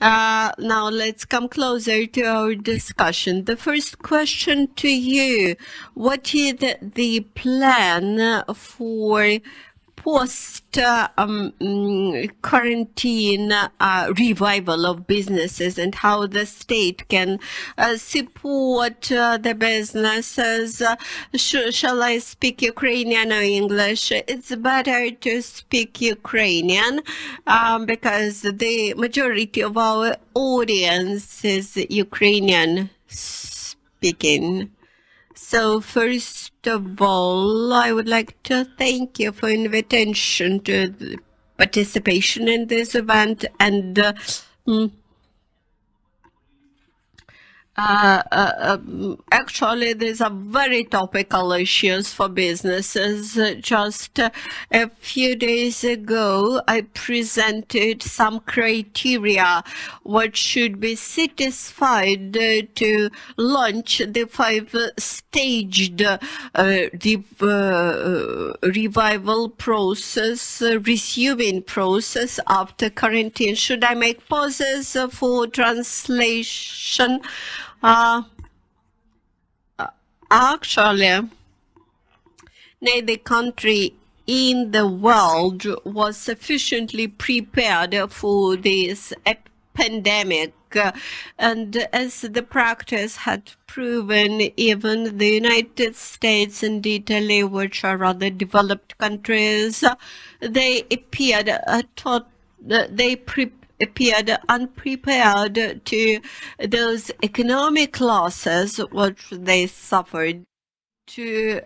Now let's come closer to our discussion. The first question to you: what is the plan for post-quarantine revival of businesses, and how the state can support the businesses? Shall I speak Ukrainian or English? It's better to speak Ukrainian because the majority of our audience is Ukrainian speaking. So first of all, I would like to thank you for invitation to the participation in this event, and actually, these are very topical issues for businesses. Just a few days ago, I presented some criteria what should be satisfied to launch the 5-staged revival process, resuming process after quarantine. Should I make pauses for translation? Actually, neither country in the world was sufficiently prepared for this pandemic, and as the practice had proven, even the United States and Italy, which are rather developed countries, they appeared unprepared to those economic losses which they suffered, to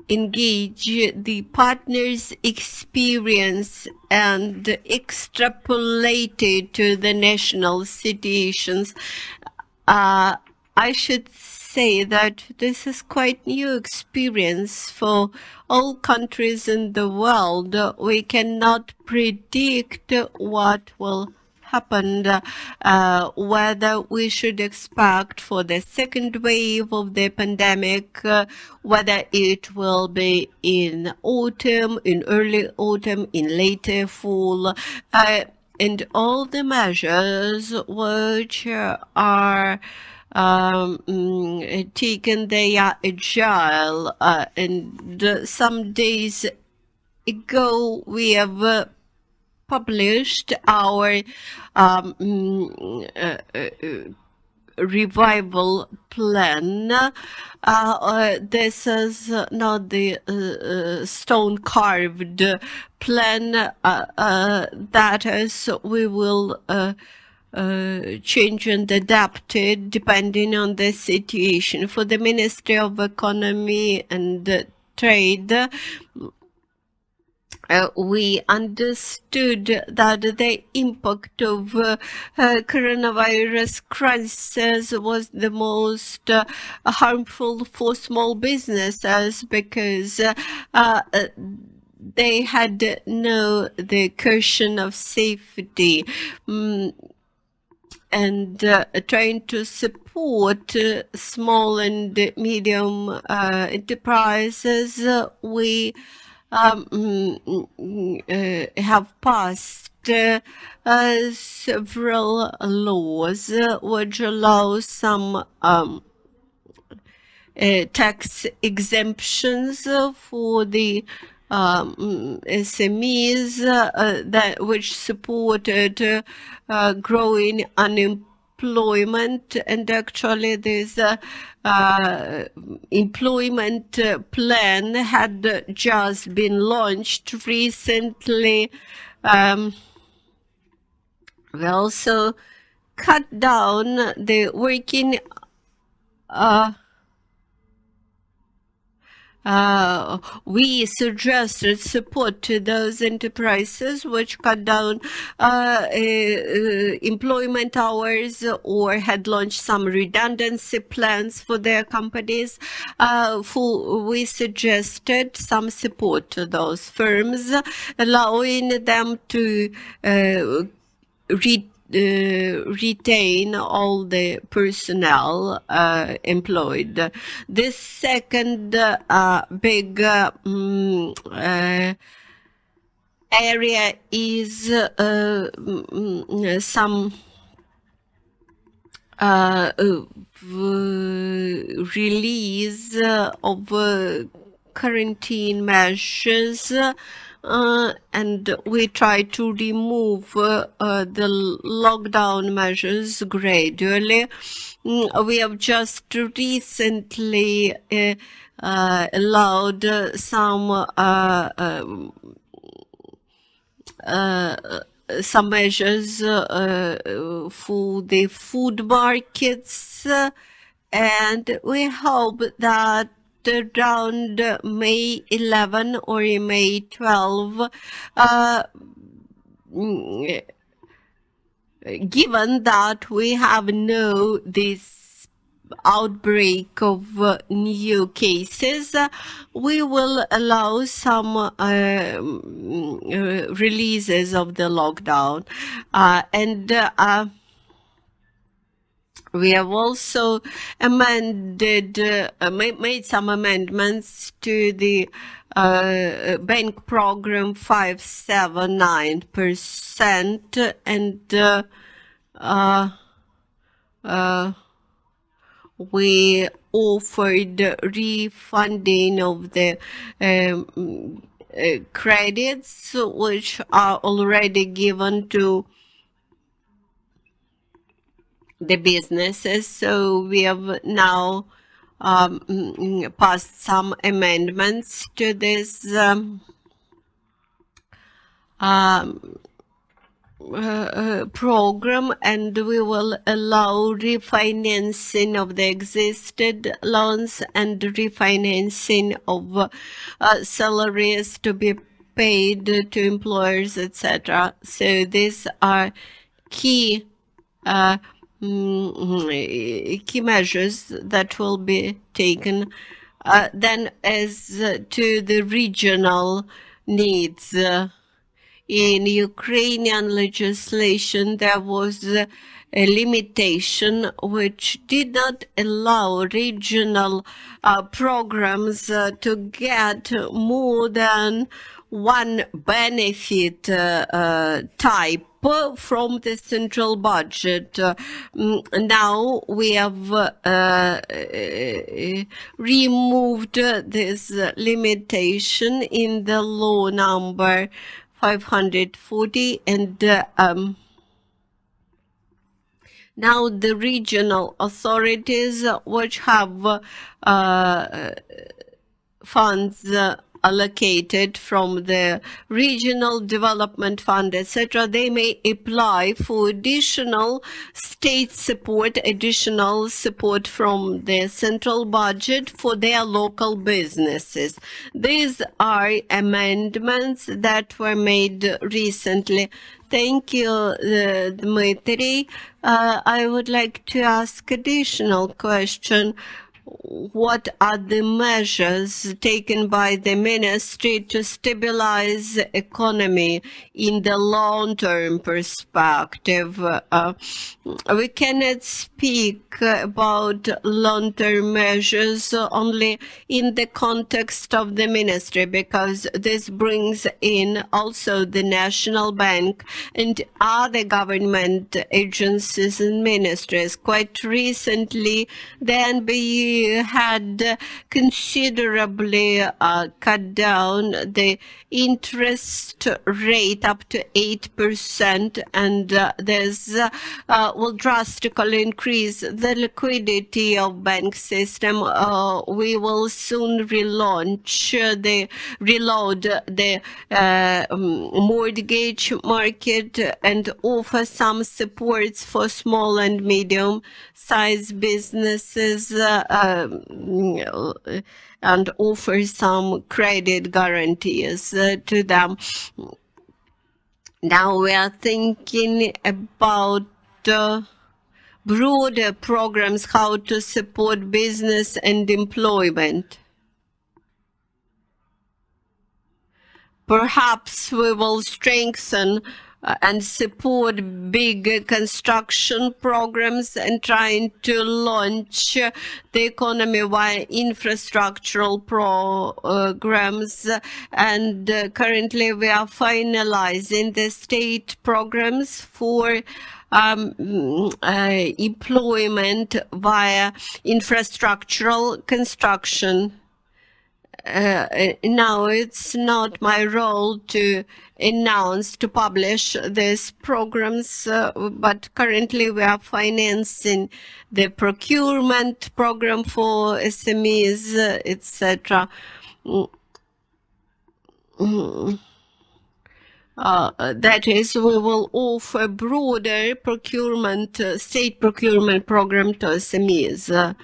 engage the partners' experience and extrapolate it to the national situations. I should say that this is quite new experience for all countries in the world. We cannot predict what will happen, whether we should expect for the second wave of the pandemic, whether it will be in autumn, in early autumn, in later fall, and all the measures which are taken, they are agile, and some days ago we have published our revival plan. This is not the stone-carved plan. That is, we will change and adapt it depending on the situation. For the Ministry of Economy and Trade, we understood that the impact of coronavirus crisis was the most harmful for small businesses, because they had no the cushion of safety. And trying to support small and medium enterprises, we have passed several laws which allow some tax exemptions for the SMEs that which supported growing unemployment, and actually this employment plan had just been launched recently. We also cut down the working we suggested support to those enterprises which cut down employment hours or had launched some redundancy plans for their companies. We suggested some support to those firms, allowing them to retain all the personnel employed. This second big area is some release of quarantine measures, and we try to remove the lockdown measures gradually. We have just recently allowed some measures for the food markets, and we hope that around May 11 or May 12, given that we have this outbreak of new cases, we will allow some releases of the lockdown, and we have also made some amendments to the bank program 579%, and we offered refunding of the credits which are already given to the businesses. So we have now passed some amendments to this program, and we will allow refinancing of the existing loans and refinancing of salaries to be paid to employers, etc. So these are key measures that will be taken. Then, as to the regional needs, in Ukrainian legislation, there was a limitation which did not allow regional programs to get more than one benefit type from the central budget. Now we have removed this limitation in the law number 540, and now the regional authorities which have funds allocated from the regional development fund, etc., they may apply for additional state support, additional support from the central budget for their local businesses. These are amendments that were made recently. Thank you, Dmitry. I would like to ask additional question. What are the measures taken by the ministry to stabilize the economy in the long-term perspective? We cannot speak about long-term measures only in the context of the ministry, because this brings in also the National Bank and other government agencies and ministries. Quite recently, the NBE had considerably cut down the interest rate up to 8%, and this will drastically increase the liquidity of bank system. We will soon reload the mortgage market and offer some supports for small and medium-sized businesses, and offer some credit guarantees to them. Now we are thinking about broader programs, how to support business and employment. Perhaps we will strengthen and support big construction programs and trying to launch the economy via infrastructural programs. And currently we are finalizing the state programs for employment via infrastructural construction. Now it's not my role to announce, to publish these programs, but currently we are financing the procurement program for SMEs, etc. That is, we will offer broader procurement, state procurement program to SMEs.